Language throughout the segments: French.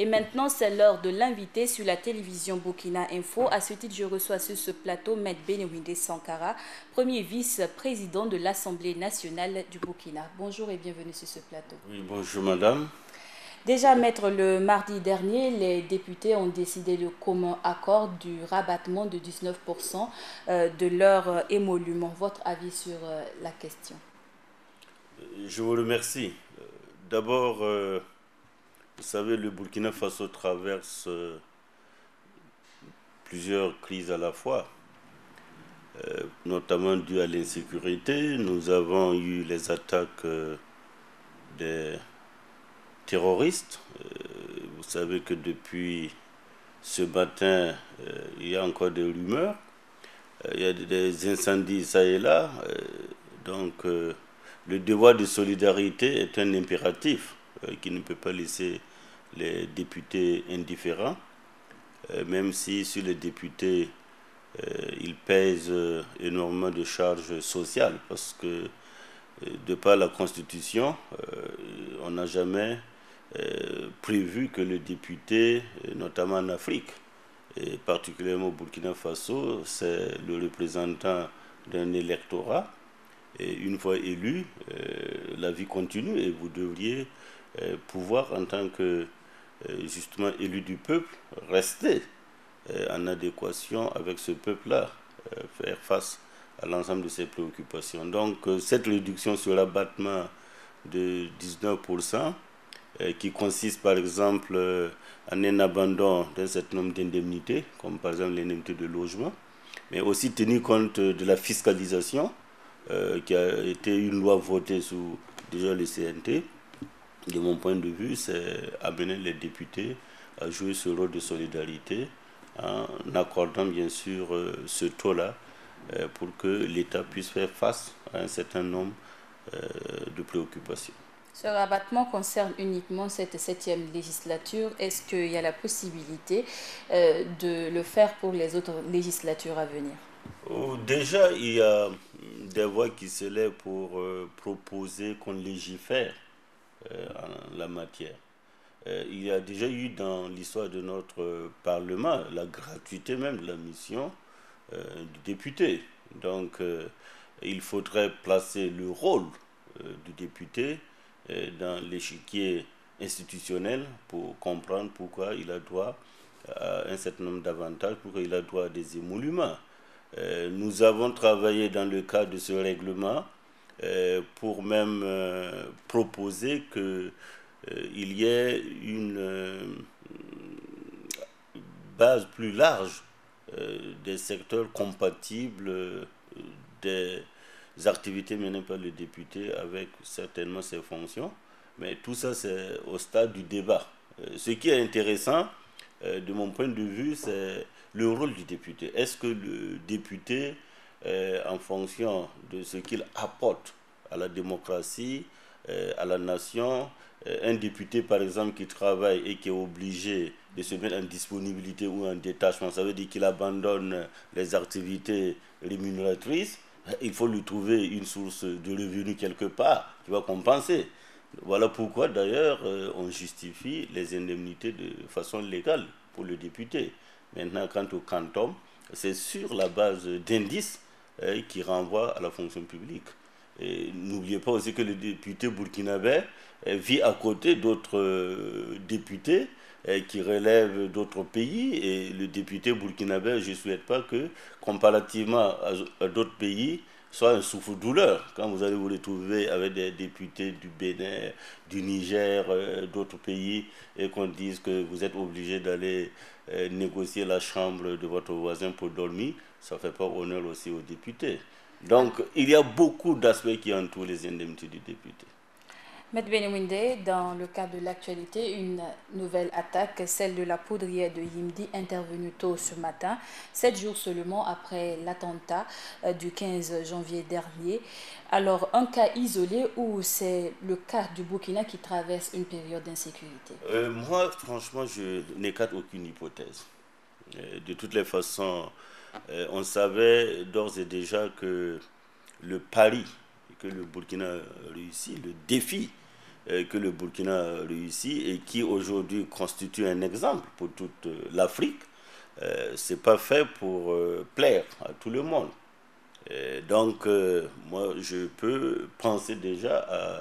Et maintenant, c'est l'heure de l'inviter sur la télévision Burkina Info. À ce titre, je reçois sur ce plateau Maître Benewinde Sankara, premier vice-président de l'Assemblée nationale du Burkina. Bonjour et bienvenue sur ce plateau. Oui, bonjour madame. Déjà, Maître, le mardi dernier, les députés ont décidé de commun accord du rabattement de 19% de leur émolument. Votre avis sur la question? Je vous remercie. D'abord, vous savez, le Burkina Faso traverse plusieurs crises à la fois, notamment dues à l'insécurité. Nous avons eu les attaques des terroristes. Vous savez que depuis ce matin, il y a encore des rumeurs. Il y a des incendies ça et là. Le devoir de solidarité est un impératif qui ne peut pas laisser les députés indifférents, même si sur les députés, ils pèsent énormément de charges sociales, parce que de par la Constitution, on n'a jamais prévu que le député, notamment en Afrique, et particulièrement au Burkina Faso, c'est le représentant d'un électorat. Et une fois élu, la vie continue et vous devriez pouvoir, en tant que justement élu du peuple, rester en adéquation avec ce peuple-là, faire face à l'ensemble de ses préoccupations. Donc cette réduction sur l'abattement de 19%, qui consiste par exemple en un abandon d'un certain nombre d'indemnités, comme par exemple l'indemnité de logement, mais aussi tenir compte de la fiscalisation, qui a été une loi votée sous déjà le CNT. De mon point de vue, c'est amener les députés à jouer ce rôle de solidarité en accordant bien sûr ce taux-là pour que l'État puisse faire face à un certain nombre de préoccupations. Ce rabattement concerne uniquement cette 7e législature. Est-ce qu'il y a la possibilité de le faire pour les autres législatures à venir? Déjà, il y a des voix qui se lèvent pour proposer qu'on légifère en la matière. Il y a déjà eu dans l'histoire de notre Parlement la gratuité même de la mission du député. Donc, il faudrait placer le rôle du député dans l'échiquier institutionnel pour comprendre pourquoi il a droit à un certain nombre d'avantages, pourquoi il a droit à des émoluments. Nous avons travaillé dans le cadre de ce règlement pour même proposer qu'il y ait une base plus large des secteurs compatibles des activités menées par le député avec certainement ses fonctions. Mais tout ça, c'est au stade du débat. Ce qui est intéressant, de mon point de vue, c'est le rôle du député. Est-ce que le député, en fonction de ce qu'il apporte à la démocratie, à la nation, un député par exemple qui travaille et qui est obligé de se mettre en disponibilité ou en détachement, ça veut dire qu'il abandonne les activités rémunératrices, il faut lui trouver une source de revenus quelque part qui va compenser. Voilà pourquoi d'ailleurs on justifie les indemnités de façon légale pour le député. Maintenant, quant au quantum, c'est sur la base d'indices qui renvoient à la fonction publique. Et n'oubliez pas aussi que le député burkinabé vit à côté d'autres députés qui relèvent d'autres pays. Et le député burkinabé, je ne souhaite pas que, comparativement à d'autres pays, soit un souffre-douleur. Quand vous allez vous retrouver avec des députés du Bénin, du Niger, d'autres pays, et qu'on dise que vous êtes obligé d'aller négocier la chambre de votre voisin pour dormir, ça ne fait pas honneur aussi aux députés. Donc, il y a beaucoup d'aspects qui entourent les indemnités du député. Maître Benewinde, dans le cadre de l'actualité, une nouvelle attaque, celle de la poudrière de Yimdi, intervenue tôt ce matin, 7 jours seulement après l'attentat du 15 janvier dernier. Alors, un cas isolé ou c'est le cas du Burkina qui traverse une période d'insécurité? Moi, franchement, je n'écarte aucune hypothèse. De toutes les façons, on savait d'ores et déjà que le pari que le Burkina réussit, le défi que le Burkina a réussi et qui aujourd'hui constitue un exemple pour toute l'Afrique, c'est pas fait pour plaire à tout le monde. Donc, moi, je peux penser déjà à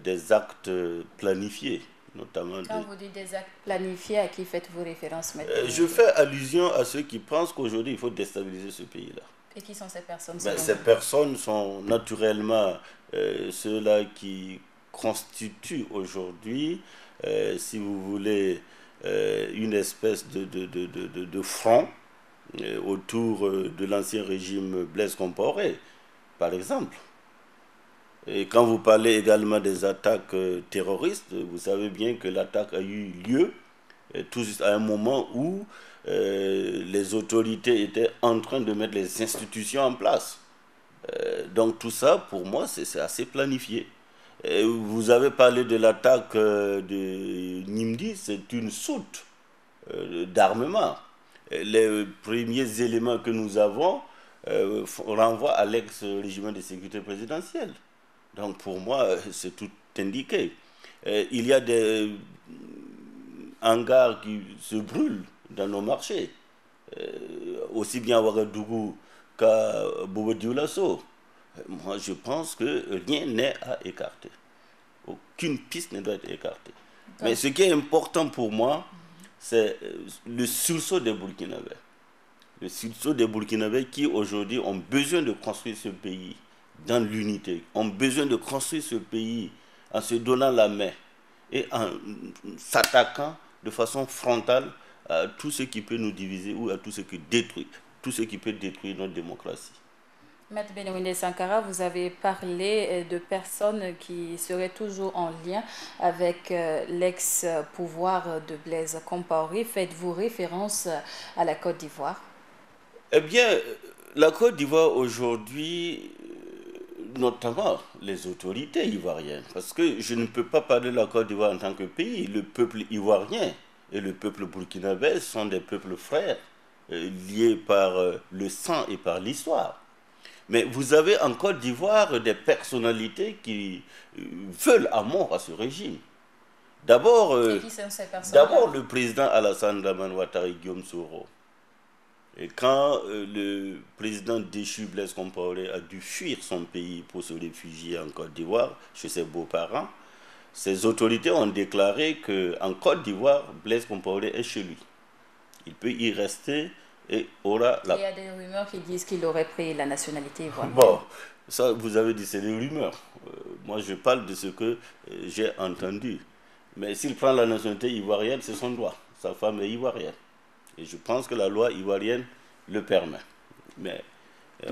des actes planifiés, notamment. Quand vous dites des actes planifiés, à qui faites-vous référence, Maître Je Benoué? fais allusion à ceux qui pensent qu'aujourd'hui, il faut déstabiliser ce pays-là. Et qui sont ces personnes Ben, selon ces vous? personnes sont naturellement ceux-là qui constituent aujourd'hui, si vous voulez, une espèce de front autour de l'ancien régime Blaise Compaoré, par exemple. Et quand vous parlez également des attaques terroristes, vous savez bien que l'attaque a eu lieu tout juste à un moment où les autorités étaient en train de mettre les institutions en place. Donc tout ça, pour moi, c'est assez planifié. Vous avez parlé de l'attaque de Nimdi, c'est une soute d'armement. Les premiers éléments que nous avons renvoient à l'ex-régiment de sécurité présidentielle. Donc pour moi, c'est tout indiqué. Il y a des hangars qui se brûlent dans nos marchés, aussi bien à Ouagadougou qu'à Bobo-Dioulasso. Moi, je pense que rien n'est à écarter. Aucune piste ne doit être écartée. Mais Donc, ce qui est important pour moi, c'est le sursaut des Burkinabés. Le sursaut des Burkinabés qui aujourd'hui ont besoin de construire ce pays dans l'unité, ont besoin de construire ce pays en se donnant la main et en s'attaquant de façon frontale à tout ce qui peut nous diviser ou à tout ce qui détruit, tout ce qui peut détruire notre démocratie. Maître Benoué Sankara, vous avez parlé de personnes qui seraient toujours en lien avec l'ex-pouvoir de Blaise Compaoré. Faites-vous référence à la Côte d'Ivoire? Eh bien, la Côte d'Ivoire aujourd'hui, notamment les autorités ivoiriennes, parce que je ne peux pas parler de la Côte d'Ivoire en tant que pays. Le peuple ivoirien et le peuple burkinabé sont des peuples frères, liés par le sang et par l'histoire. Mais vous avez en Côte d'Ivoire des personnalités qui veulent à mort à ce régime. D'abord, Et qui sont ces personnes-là? le président Alassane Dramane Ouattara et Guillaume Soro. Et quand le président déchu Blaise Compaoré a dû fuir son pays pour se réfugier en Côte d'Ivoire, chez ses beaux-parents, ses autorités ont déclaré qu'en Côte d'Ivoire, Blaise Compaoré est chez lui. Il peut y rester et aura Il la... y a des rumeurs qui disent qu'il aurait pris la nationalité ivoirienne. Bon, ça vous avez dit c'est des rumeurs. Moi je parle de ce que j'ai entendu. Mais s'il prend la nationalité ivoirienne, c'est son droit. Sa femme est ivoirienne. Et je pense que la loi ivoirienne le permet. Mais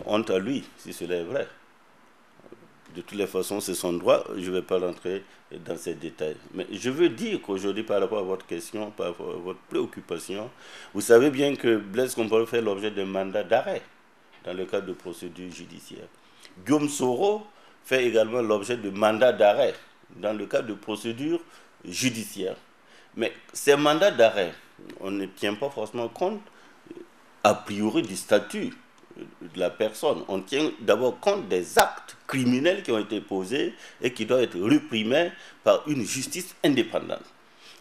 honte à lui, si cela est vrai. De toutes les façons, c'est son droit. Je ne vais pas rentrer dans ces détails. Mais je veux dire qu'aujourd'hui, par rapport à votre question, par rapport à votre préoccupation, vous savez bien que Blaise Compaoré fait l'objet d'un mandat d'arrêt dans le cadre de procédures judiciaires. Guillaume Soro fait également l'objet de mandats d'arrêt dans le cadre de procédures judiciaires. Mais ces mandats d'arrêt, on ne tient pas forcément compte a priori du statut de la personne. On tient d'abord compte des actes criminels qui ont été posés et qui doivent être réprimés par une justice indépendante.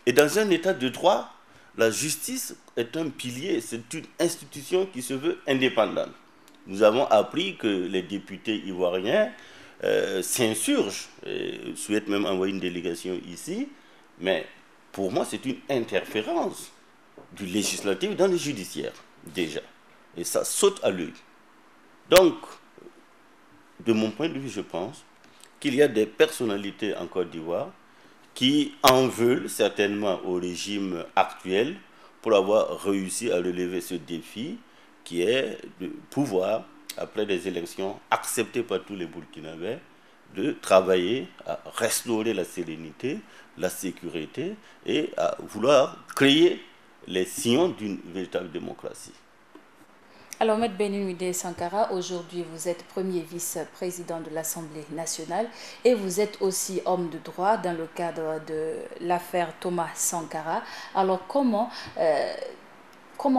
Et dans un état de droit, la justice est un pilier, c'est une institution qui se veut indépendante. Nous avons appris que les députés ivoiriens s'insurgent, et souhaitent même envoyer une délégation ici, mais pour moi c'est une interférence du législatif dans le judiciaire, déjà. Et ça saute à l'œil. Donc, de mon point de vue, je pense qu'il y a des personnalités en Côte d'Ivoire qui en veulent certainement au régime actuel pour avoir réussi à relever ce défi qui est de pouvoir, après des élections acceptées par tous les Burkinabés, de travailler à restaurer la sérénité, la sécurité et à vouloir créer les sillons d'une véritable démocratie. Alors, Maître Benoué Sankara, aujourd'hui, vous êtes premier vice-président de l'Assemblée nationale et vous êtes aussi homme de droit dans le cadre de l'affaire Thomas Sankara. Alors, comment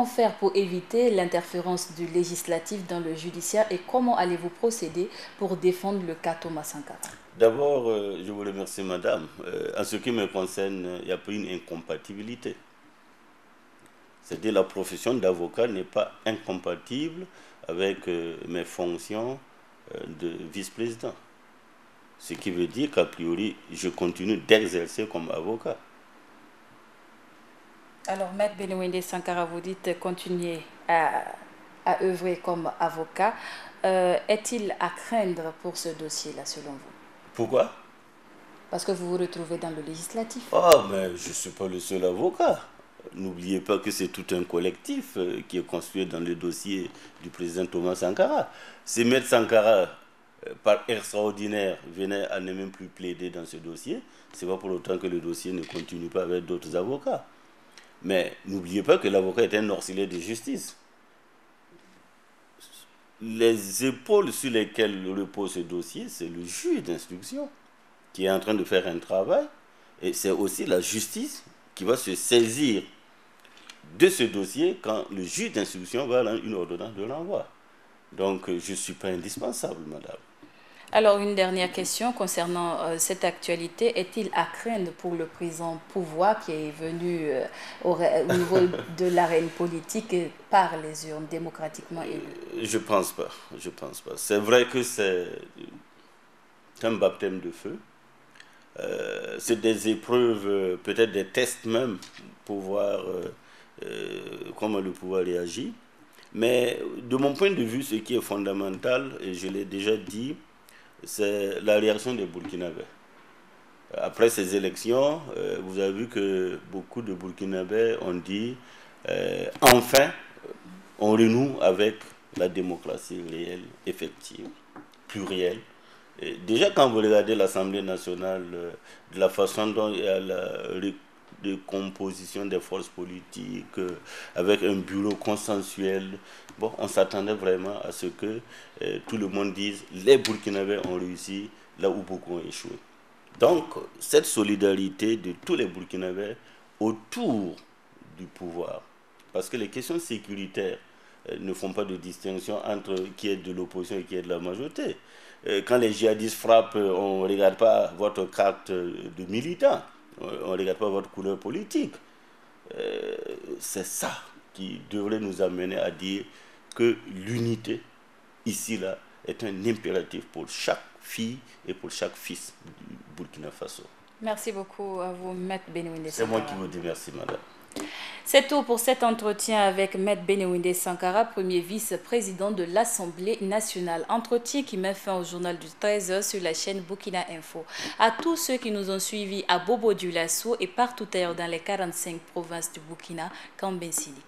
faire pour éviter l'interférence du législatif dans le judiciaire et comment allez-vous procéder pour défendre le cas Thomas Sankara? D'abord, je vous remercie, madame. En ce qui me concerne, il n'y a pas une incompatibilité. C'est-à-dire la profession d'avocat n'est pas incompatible avec mes fonctions de vice-président. Ce qui veut dire qu'a priori, je continue d'exercer comme avocat. Alors, Maître Benouindé Sankara, vous dites continuer à œuvrer comme avocat. Est-il à craindre pour ce dossier-là, selon vous? Pourquoi? Parce que vous vous retrouvez dans le législatif. Ah, mais je ne suis pas le seul avocat. N'oubliez pas que c'est tout un collectif qui est construit dans le dossier du président Thomas Sankara. Si Maître Sankara, par extraordinaire, venait à ne même plus plaider dans ce dossier, ce n'est pas pour autant que le dossier ne continue pas avec d'autres avocats. Mais n'oubliez pas que l'avocat est un auxiliaire de justice. Les épaules sur lesquelles repose ce dossier, c'est le juge d'instruction qui est en train de faire un travail, et c'est aussi la justice qui va se saisir de ce dossier quand le juge d'instruction va rendre une ordonnance de renvoi. Donc je ne suis pas indispensable, madame. Alors, une dernière question concernant cette actualité. Est-il à craindre pour le présent pouvoir qui est venu au niveau de l'arène politique par les urnes démocratiquement élues? Je pense pas. Je pense pas. C'est vrai que c'est un baptême de feu. C'est des épreuves, peut-être des tests même, pour voir comment le pouvoir réagit. Mais de mon point de vue, ce qui est fondamental, et je l'ai déjà dit, c'est la réaction des Burkinabés. Après ces élections, vous avez vu que beaucoup de Burkinabés ont dit enfin, on renoue avec la démocratie réelle, effective, plurielle. Et déjà, quand vous regardez l'Assemblée nationale, de la façon dont il y a la composition des forces politiques, avec un bureau consensuel, bon, on s'attendait vraiment à ce que tout le monde dise les Burkinabés ont réussi là où beaucoup ont échoué. Donc, cette solidarité de tous les Burkinabés autour du pouvoir, parce que les questions sécuritaires ne font pas de distinction entre qui est de l'opposition et qui est de la majorité. Quand les djihadistes frappent, on ne regarde pas votre carte de militant, on ne regarde pas votre couleur politique. C'est ça qui devrait nous amener à dire que l'unité, ici, là, est un impératif pour chaque fille et pour chaque fils du Burkina Faso. Merci beaucoup à vous, Maître Benouindé Sankara. C'est moi qui vous dis merci, madame. C'est tout pour cet entretien avec Maître Benouindé Sankara, premier vice-président de l'Assemblée nationale. Entretien qui met fin au journal du 13h sur la chaîne Burkina Info. À tous ceux qui nous ont suivis à Bobo-Dioulasso et partout ailleurs dans les 45 provinces du Burkina, Kambensili.